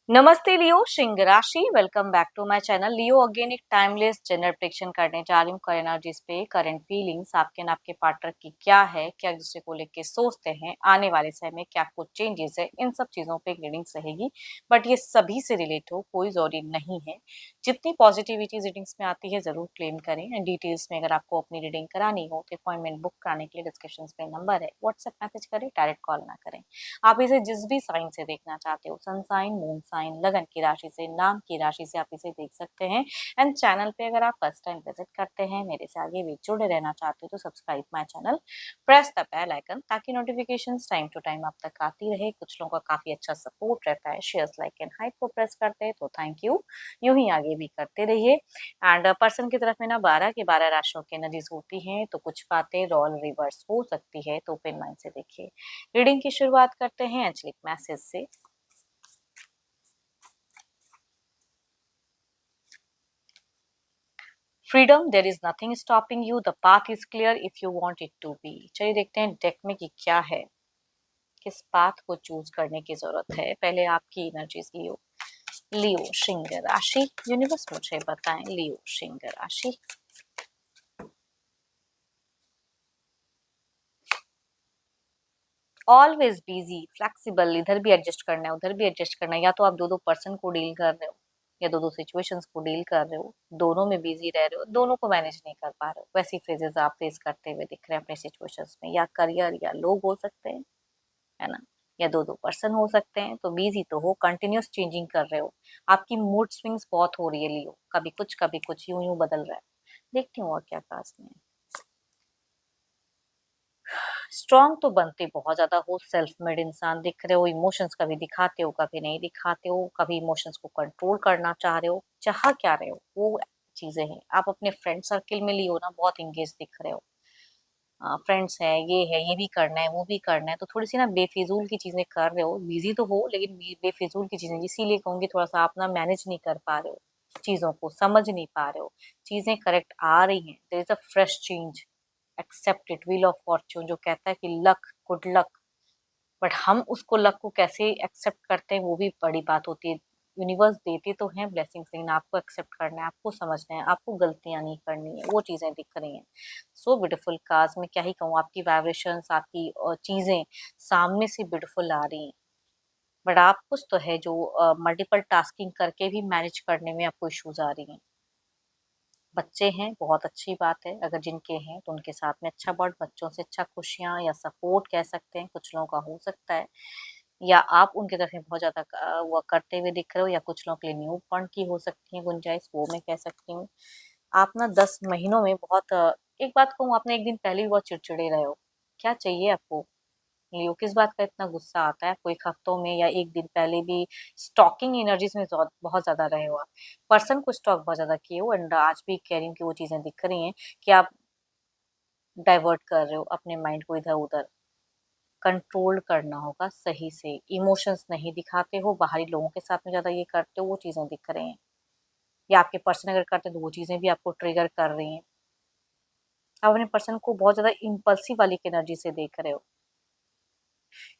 नमस्ते लियो, सिंह राशि। Welcome back to my channel. Leo again एक टाइमलेस जनरल प्रेडिक्शन करने जा रही हूँ करंट एनर्जीज पे। करंट फीलिंग्स आपके न आपके पार्टनर की क्या है, क्या एक दूसरे को लेके सोचते हैं, आने वाले समय में क्या कुछ चेंजेस है, इन सब चीजों पे एक रीडिंग्स रहेगी। बट ये सभी से रिलेट हो, कोई जरूरी नहीं है। जितनी पॉजिटिविटी रीडिंग्स में आती है जरूर क्लेम करें। एंड डिटेल्स में अगर आपको अपनी रीडिंग करानी हो तो अपॉइंटमेंट बुक कराने के लिए डिस्क्रिप्शन में नंबर है, व्हाट्सएप मैसेज करें, डायरेक्ट कॉल ना करें। आप इसे जिस भी साइन से देखना चाहते हो, सन साइन, मून साइन, लगन की राशि से, नाम की राशि से आप इसे देख सकते हैं। एंड चैनल पे अगर आप फर्स्ट टाइम विजिट करते हैं, मेरे से आगे भी जुड़े रहना चाहते हो तो subscribe my channel, press the bell icon ताकि नोटिफिकेशंस टाइम टू टाइम आप तक आती रहे। कुछ लोगों का काफी अच्छा सपोर्ट रहता है, शेयर्स, लाइक एंड हाइप को प्रेस करते हैं तो थैंक यू। यूं ही आगे भी करते रहिए। एंड पर्सन की तरफ में ना 12 के 12 राशियों की एनर्जीज होती हैं, तो कुछ बातें रोल रिवर्स हो सकती है, तो ओपन माइंड से देखिए। रीडिंग की शुरुआत करते हैं एंजलिक मैसेज से। Freedom, there is nothing stopping you, the path is clear if you want it to be. चलिए देखते हैं डेक में कि क्या है, किस पाथ को चूज करने की जरूरत है। पहले आपकी एनर्जीज लियो। लियो सिंह राशि, यूनिवर्स मुझे बताएं लियो सिंह राशि। ऑलवेज बिजी, फ्लेक्सिबल, इधर भी एडजस्ट करना है, उधर भी एडजस्ट करना है। या तो आप दो दो पर्सन को डील कर रहे हो या दो दो सिचुएशंस को डील कर रहे हो, दोनों में बिजी रह रहे हो, दोनों को मैनेज नहीं कर पा रहे हो। वैसी फेजेस आप फेस करते हुए दिख रहे हैं अपने सिचुएशंस में। या करियर या लोग हो सकते हैं, है ना, या दो दो पर्सन हो सकते हैं। तो बिजी तो हो, कंटिन्यूस चेंजिंग कर रहे हो। आपकी मूड स्विंग्स बहुत हो रही है लियो, कभी कुछ यूं यूं बदल रहा है। देखती हूँ और क्या खास में। स्ट्रांग तो बनते बहुत ज्यादा हो, सेल्फ मेड इंसान दिख रहे हो। इमोशंस कभी दिखाते हो, कभी नहीं दिखाते हो। कभी इमोशंस को कंट्रोल करना चाह रहे हो, चाह क्या रहे हो वो चीजें हैं। आप अपने फ्रेंड सर्किल में लियो ना, बहुत इंगेज दिख रहे हो। फ्रेंड्स है, ये भी करना है, वो भी करना है, तो थोड़ी सी ना बेफिजूल की चीजें कर रहे हो। बिजी तो हो लेकिन बेफिजूल की चीजें, इसीलिए कहूंगी थोड़ा सा आप ना मैनेज नहीं कर पा रहे हो, चीजों को समझ नहीं पा रहे हो। चीजें करेक्ट आ रही हैं, there is a fresh change, accept it. Wheel of fortune जो कहता है कि लक, गुड लक, बट हम उसको लक को कैसे एक्सेप्ट करते हैं वो भी बड़ी बात होती है। यूनिवर्स देते तो हैं ब्लेसिंग्स, लेकिन आपको एक्सेप्ट करना है, आपको समझना है, आपको गलतियां नहीं करनी है। वो चीजें दिख रही हैं। सो ब्यूटीफुल कार्स, मैं क्या ही कहूँ, आपकी वाइब्रेशंस, आपकी चीजें सामने से ब्यूटीफुल आ रही हैं। बट आप कुछ तो है जो मल्टीपल टास्किंग करके भी मैनेज करने में आपको इश्यूज आ रही हैं। बच्चे हैं, बहुत अच्छी बात है, अगर जिनके हैं तो उनके साथ में अच्छा बॉन्ड, बच्चों से अच्छा खुशियां या सपोर्ट कह सकते हैं, कुछ लोगों का हो सकता है। या आप उनकी तरफ में बहुत ज्यादा वो करते हुए दिख रहे हो, या कुछ लोगों के लिए न्यू बॉन्ड की हो सकती है गुंजाइश, वो मैं कह सकती हूँ। आप ना 10 महीनों में बहुत एक बात कहूँ, आपने एक दिन पहले भी बहुत चिड़चिड़े रहे हो। क्या चाहिए आपको लियो, किस बात का इतना गुस्सा आता है आपको? एक हफ्तों में या एक दिन पहले भी स्टॉकिंग एनर्जीज में बहुत ज्यादा रहे हो आप। पर्सन को स्टॉक बहुत ज्यादा किए हो। एंड आज भी कह रही हूँ कि वो चीजें दिख रही हैं कि आप डाइवर्ट कर रहे हो अपने माइंड को इधर उधर। कंट्रोल करना होगा सही से, इमोशंस नहीं दिखाते हो, बाहरी लोगों के साथ में ज्यादा ये करते हो, वो चीजें दिख रही हैं। या आपके पर्सन अगर करते हैं तो वो चीजें भी आपको ट्रिगर कर रही हैं। आप अपने पर्सन को बहुत ज्यादा इम्पल्सिव वाली एनर्जी से देख रहे हो।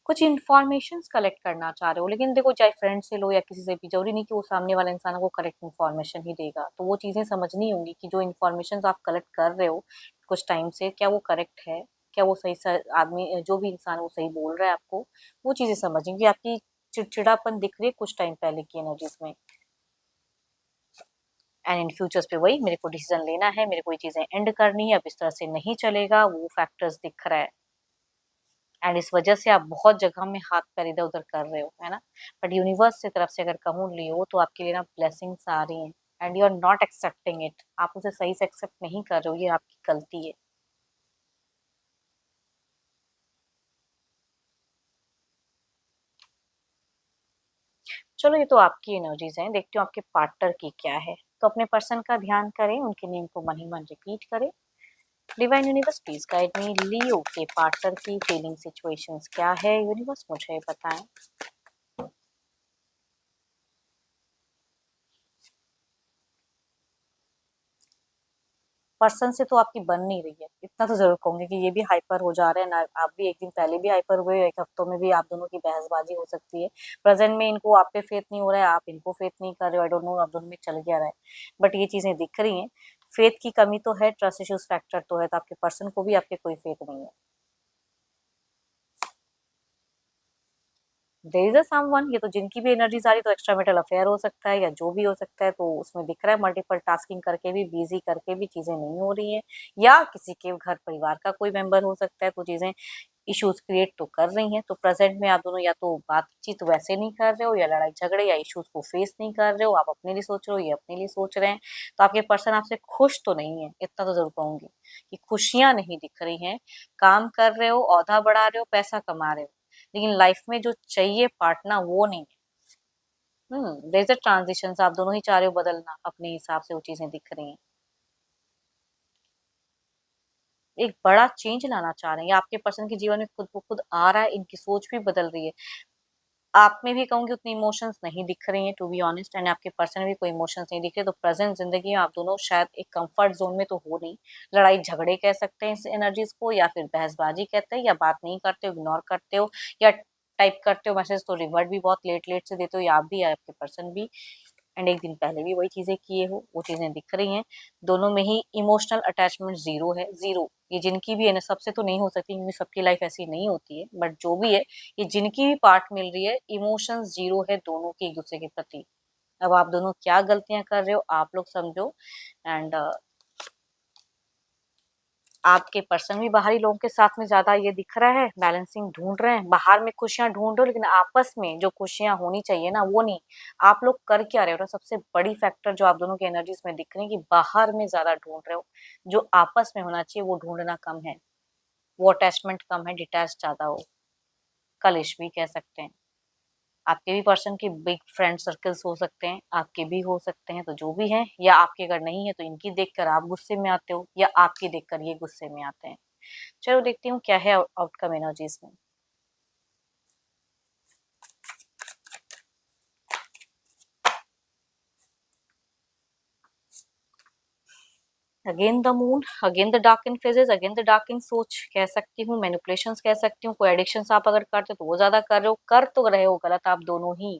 कुछ इन्फॉर्मेशन कलेक्ट करना चाह रहे हो, लेकिन देखो, चाहे फ्रेंड से लो या किसी से भी, जरूरी नहीं कि वो सामने वाला इंसान को करेक्ट इन्फॉर्मेशन ही देगा। तो वो चीजें समझनी होंगी कि जो इन्फॉर्मेशन आप कलेक्ट कर रहे हो कुछ टाइम से, क्या वो करेक्ट है, क्या वो सही आदमी, जो भी इंसान वो सही बोल रहा है आपको। वो चीजें समझेंगे। आपकी चिड़चिड़ापन दिख रही है कुछ टाइम पहले की एनर्जीज में। एंड इन फ्यूचर्स पे वही, मेरे को डिसीजन लेना है, मेरे को ये चीजें एंड करनी है, अब इस तरह से नहीं चलेगा, वो फैक्टर्स दिख रहा है। एंड इस वजह से आप बहुत जगह में हाथ पैर इधर उधर कर रहे हो, है ना। बट यूनिवर्स की तरफ से अगर कहूँ लियो, तो आपके लिए ना ब्लेसिंग्स आ रही हैं। And you are not accepting it, आप उसे सही से एक्सेप्ट नहीं कर रहे हो, ये आपकी गलती है। चलो, ये तो आपकी एनर्जीज हैं, देखती हूँ आपके पार्टनर की क्या है। तो अपने पर्सन का ध्यान करें, उनके नेम को मन ही मन रिपीट करें। Divine universe please guide me, Leo के पार्टनर की फीलिंग सिचुएशंस क्या है, यूनिवर्स मुझे बताएं। पर्सन से तो आपकी बन नहीं रही है, इतना तो जरूर कहूंगी कि ये भी हाइपर हो जा रहे हैं ना, आप भी एक दिन पहले भी हाइपर हुए, एक हफ्तों में भी आप दोनों की बहसबाजी हो सकती है। प्रेजेंट में इनको आप पे फेथ नहीं हो रहा है, आप इनको फेथ नहीं कर रहे हो, आई डोंट नो आप दोनों में चल क्या रहा है, बट ये चीजें दिख रही हैं। फेथ की कमी तो है, ट्रस्ट इश्यूज फैक्टर तो है, तो आपके पर्सन को भी आपके कोई फेथ नहीं है। देयर इज अ समवन, ये तो जिनकी भी एनर्जी सारी तो एक्स्ट्रा मेटल अफेयर हो सकता है या जो भी हो सकता है, तो उसमें दिख रहा है मल्टीपल टास्किंग करके भी, बिजी करके भी चीजें नहीं हो रही हैं, या किसी के घर परिवार का कोई मेंबर हो सकता है, तो चीजें इश्यूज क्रिएट तो कर रही हैं। तो प्रेजेंट में आप दोनों या तो बातचीत वैसे नहीं कर रहे हो, या लड़ाई झगड़े या इश्यूज को फेस नहीं कर रहे हो, आप अपने लिए सोच रहे हो, ये अपने लिए सोच रहे हैं, तो आपके पर्सन आपसे खुश तो नहीं है, इतना तो जरूर कहूंगी कि खुशियां नहीं दिख रही हैं। काम कर रहे हो, औहदा बढ़ा रहे हो, पैसा कमा रहे हो, लेकिन लाइफ में जो चाहिए पार्टनर वो नहीं है। देयर इज अ ट्रांजिशन, आप दोनों ही चाह रहे हो बदलना, अपने हिसाब से वो चीजें दिख रही हैं, एक बड़ा चेंज लाना चाह रहे हैं, या आपके पर्सन के जीवन में खुद ब खुद आ रहा है, इनकी सोच भी बदल रही है। आप में भी कहूंगी उतनी इमोशंस नहीं दिख रही हैं टू बी ऑनेस्ट, एंड आपके पर्सन में भी कोई इमोशंस नहीं दिख रहे, तो प्रेजेंट जिंदगी में आप दोनों शायद एक कंफर्ट जोन में तो हो नहीं, लड़ाई झगड़े कह सकते हैं इस एनर्जीज को, या फिर बहसबाजी कहते हैं, या बात नहीं करते हो, इग्नोर करते हो, या टाइप करते हो मैसेज तो रिवर्ट भी बहुत लेट लेट से देते हो, या आप भी या आपके पर्सन भी, एंड एक दिन पहले भी वही चीजें किए हो, वो चीजें दिख रही हैं। दोनों में ही इमोशनल अटैचमेंट जीरो है, जीरो। ये जिनकी भी है ना, सबसे तो नहीं हो सकती क्योंकि सबकी लाइफ ऐसी नहीं होती है, बट जो भी है, ये जिनकी भी पार्ट मिल रही है, इमोशंस जीरो है दोनों की एक दूसरे के प्रति। अब आप दोनों क्या गलतियां कर रहे हो आप लोग समझो, एंड आपके पर्सन भी बाहरी लोगों के साथ में ज्यादा ये दिख रहा है, बैलेंसिंग ढूंढ रहे हैं, बाहर में खुशियां ढूंढ रहे हो, लेकिन आपस में जो खुशियां होनी चाहिए ना वो नहीं। आप लोग कर क्या रहे हो ना, सबसे बड़ी फैक्टर जो आप दोनों की एनर्जीज में दिख रही है कि बाहर में ज्यादा ढूंढ रहे हो, जो आपस में होना चाहिए वो ढूंढना कम है, वो अटैचमेंट कम है, डिटैच ज्यादा हो, कलिश भी कह सकते हैं। आपके भी पर्सन की बिग फ्रेंड सर्कल्स हो सकते हैं, आपके भी हो सकते हैं, तो जो भी हैं, या आपके अगर नहीं है तो इनकी देखकर आप गुस्से में आते हो, या आपकी देखकर ये गुस्से में आते हैं। चलो देखती हूँ क्या है आउटकम एनर्जीज में। Again the moon, again the dark in phases, again the dark in सोच कह सकती हूँ, मैनिपुलेशंस कह सकती हूँ, कोई एडिक्शन आप अगर करते हो तो वो ज्यादा कर रहे हो, कर तो रहे हो गलत आप दोनों ही,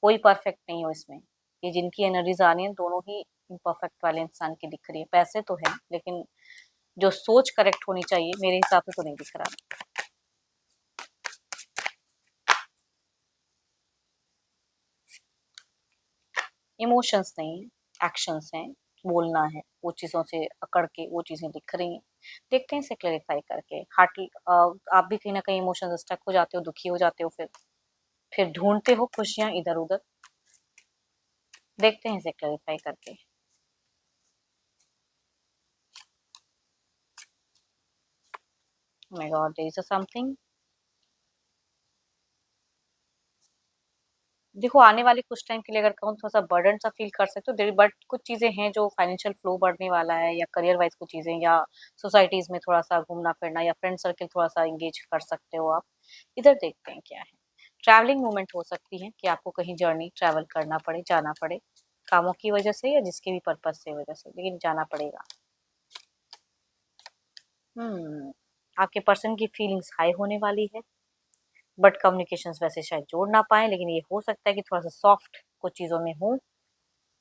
कोई परफेक्ट नहीं हो इसमें। ये जिनकी एनर्जीज आ रही है दोनों ही इम्परफेक्ट वाले इंसान की दिख रही है, पैसे तो है लेकिन जो सोच करेक्ट होनी चाहिए मेरे हिसाब से तो नहीं दिख रहा। इमोशंस नहीं है, एक्शंस हैं, बोलना है, वो चीजों से अकड़ के वो चीजें दिख रही हैं। देखते हैं इसे क्लेरिफाई करके। हार्ट आप भी कहीं ना कहीं इमोशंस स्टक हो जाते हो, दुखी हो जाते हो, फिर ढूंढते हो खुशियां इधर उधर। देखते हैं इसे क्लेरिफाई करके। My God, there is something. देखो आने वाले कुछ टाइम के लिए अगर कहूँ थोड़ा सा बर्डन सा फील कर सकते हो देर, बट कुछ चीजें हैं जो फाइनेंशियल फ्लो बढ़ने वाला है, या करियर वाइज कुछ चीजें, या सोसाइटीज में थोड़ा सा घूमना फिरना, या फ्रेंड सर्कल थोड़ा सा एंगेज कर सकते हो आप। इधर देखते हैं क्या है। ट्रैवलिंग मूवमेंट हो सकती है कि आपको कहीं जर्नी ट्रैवल करना पड़े, जाना पड़े, कामों की वजह से या जिसके भी पर्पज से वजह से, लेकिन जाना पड़ेगा। आपके पर्सन की फीलिंग्स हाई होने वाली है, बट कम्युनिकेशंस वैसे शायद जोड़ ना पाए, लेकिन ये हो सकता है कि थोड़ा सा सॉफ्ट कुछ चीजों में हो,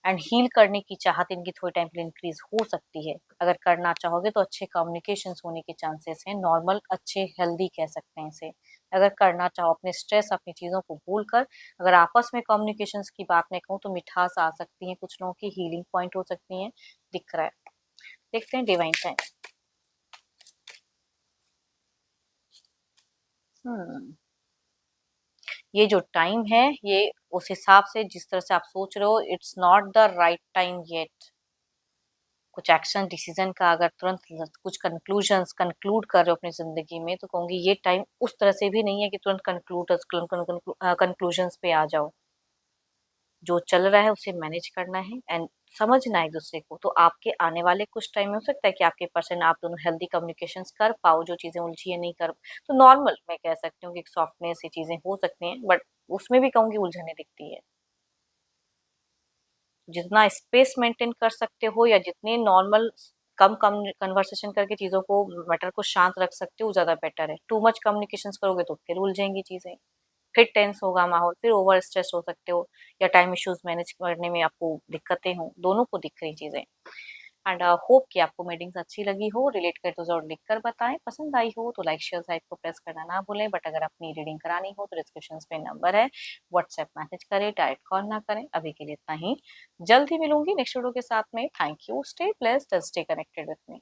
एंड हील करने की चाहत इनकी थोड़ी टाइम के लिए इंक्रीज हो सकती है। अगर करना चाहोगे तो अच्छे कम्युनिकेशंस होने के चांसेस हैं, नॉर्मल अच्छे हेल्दी कह सकते हैं इसे। अगर करना चाहो अपने स्ट्रेस अपनी चीजों को भूल कर, अगर आपस में कम्युनिकेशंस की बात नहीं कहूँ तो मिठास आ सकती है, कुछ लोगों की हीलिंग पॉइंट हो सकती है, दिख रहा है। देखते हैं डिवाइन टाइम। हम्म ये जो टाइम है ये उस हिसाब से जिस तरह से आप सोच रहे हो, it's not the right time yet. कुछ एक्शन डिसीजन का अगर तुरंत कुछ कंक्लूजन्स कंक्लूड कर रहे हो अपनी जिंदगी में, तो कहूंगी ये टाइम उस तरह से भी नहीं है कि तुरंत कंक्लूजन्स पे आ जाओ। जो चल रहा है उसे मैनेज करना है एंड समझना है एक दूसरे को। तो आपके आने वाले कुछ टाइम में हो सकता है कि आपके पर्सन आप दोनों हेल्दी कम्युनिकेशंस कर पाओ, जो चीजें उलझी है नहीं कर, तो नॉर्मल मैं कह सकती हूँ कि सॉफ्टनेस ये चीजें हो सकती हैं, बट उसमें भी कहूंगी उलझने दिखती है। जितना स्पेस मेंटेन कर सकते हो या जितने नॉर्मल कम कन्वर्सेशन करके चीज़ों को, मैटर को शांत रख सकते हो, ज़्यादा बेटर है। टू मच कम्युनिकेशंस करोगे तो फिर उलझेंगी चीज़ें, फिर टेंस होगा माहौल, फिर ओवर स्ट्रेस हो सकते हो, या टाइम इश्यूज़ मैनेज करने में आपको दिक्कतें हों, दोनों को दिख रही चीज़ें। एंड होप कि आपको मीटिंग्स अच्छी लगी हो, रिलेट करे तो ज़रूर लिख कर बताएँ, पसंद आई हो तो लाइक शेयर साइट को प्रेस करना ना भूलें, बट अगर अपनी रीडिंग करानी हो तो डिस्क्रिप्शंस में नंबर है, व्हाट्सएप मैसेज करें, डायरेक्ट कॉल ना करें। अभी के लिए इतना ही, जल्द ही मिलूँगी नेक्स्ट वीडियो के साथ में। Thank you, stay blessed, stay connected with me.